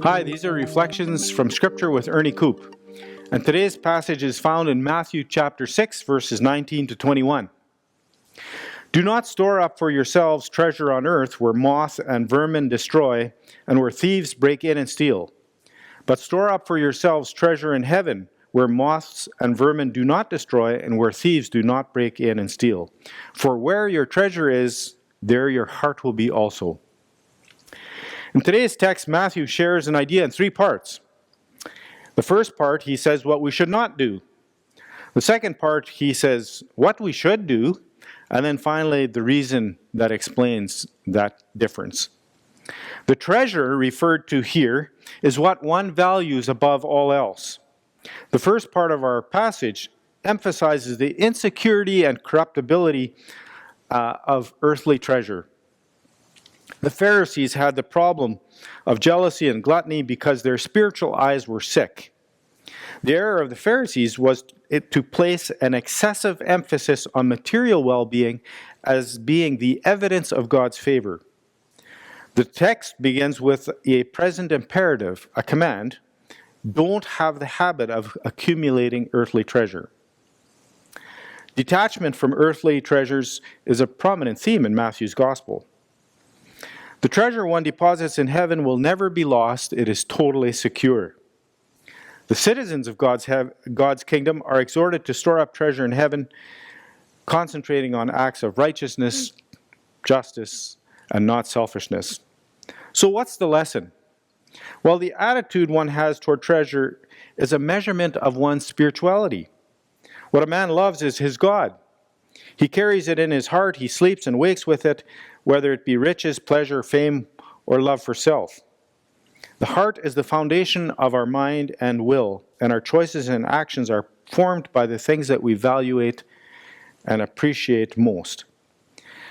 Hi, these are reflections from Scripture with Ernie Coop. And today's passage is found in Matthew chapter 6, verses 19 to 21. Do not store up for yourselves treasure on earth where moth and vermin destroy and where thieves break in and steal. But store up for yourselves treasure in heaven where moths and vermin do not destroy and where thieves do not break in and steal. For where your treasure is, there your heart will be also. In today's text, Matthew shares an idea in three parts. The first part, he says what we should not do. The second part, he says what we should do. And then finally, the reason that explains that difference. The treasure referred to here is what one values above all else. The first part of our passage emphasizes the insecurity and corruptibility of earthly treasure. The Pharisees had the problem of jealousy and gluttony because their spiritual eyes were sick. The error of the Pharisees was to place an excessive emphasis on material well-being as being the evidence of God's favor. The text begins with a present imperative, a command: don't have the habit of accumulating earthly treasure. Detachment from earthly treasures is a prominent theme in Matthew's Gospel. The treasure one deposits in heaven will never be lost. It is totally secure. The citizens of God's kingdom are exhorted to store up treasure in heaven, concentrating on acts of righteousness, justice, and not selfishness. So what's the lesson? Well, the attitude one has toward treasure is a measurement of one's spirituality. What a man loves is his God. He carries it in his heart, he sleeps and wakes with it, whether it be riches, pleasure, fame, or love for self. The heart is the foundation of our mind and will, and our choices and actions are formed by the things that we evaluate and appreciate most.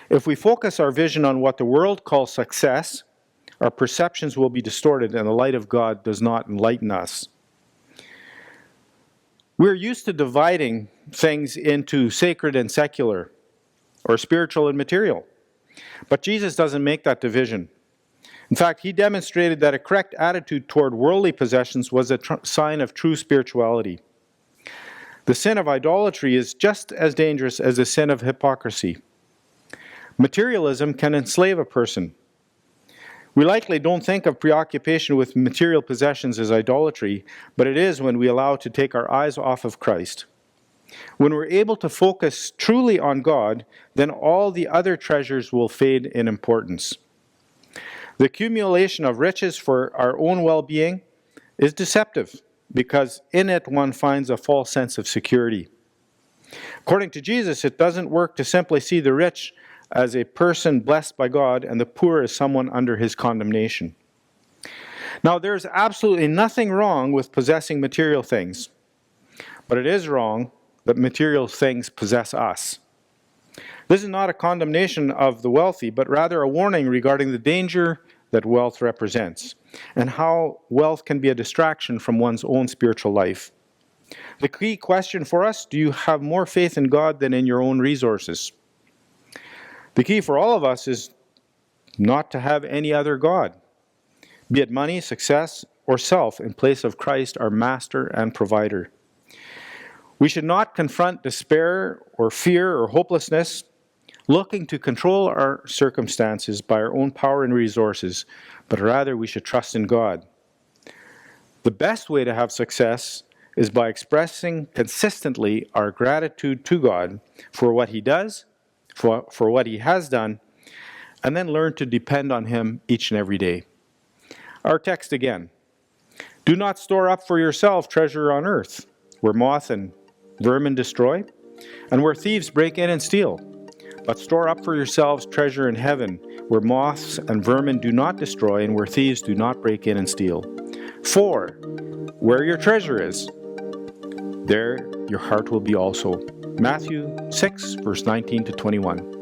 If we focus our vision on what the world calls success, our perceptions will be distorted and the light of God does not enlighten us. We're used to dividing things into sacred and secular, or spiritual and material. But Jesus doesn't make that division. In fact, he demonstrated that a correct attitude toward worldly possessions was a sign of true spirituality. The sin of idolatry is just as dangerous as the sin of hypocrisy. Materialism can enslave a person. We likely don't think of preoccupation with material possessions as idolatry, but it is when we allow to take our eyes off of Christ. When we're able to focus truly on God, then all the other treasures will fade in importance. The accumulation of riches for our own well-being is deceptive because in it one finds a false sense of security. According to Jesus, it doesn't work to simply see the rich as a person blessed by God and the poor as someone under his condemnation. Now, there's absolutely nothing wrong with possessing material things, but it is wrong that material things possess us. This is not a condemnation of the wealthy, but rather a warning regarding the danger that wealth represents and how wealth can be a distraction from one's own spiritual life. The key question for us: do you have more faith in God than in your own resources? The key for all of us is not to have any other God, be it money, success, or self, in place of Christ, our master and provider. We should not confront despair or fear or hopelessness, looking to control our circumstances by our own power and resources, but rather we should trust in God. The best way to have success is by expressing consistently our gratitude to God for what He does, for what He has done, and then learn to depend on Him each and every day. Our text again: do not store up for yourself treasure on earth, where moth and vermin destroy, and where thieves break in and steal. But store up for yourselves treasure in heaven, where moths and vermin do not destroy, and where thieves do not break in and steal. For where your treasure is, there your heart will be also. Matthew 6, verse 19 to 21.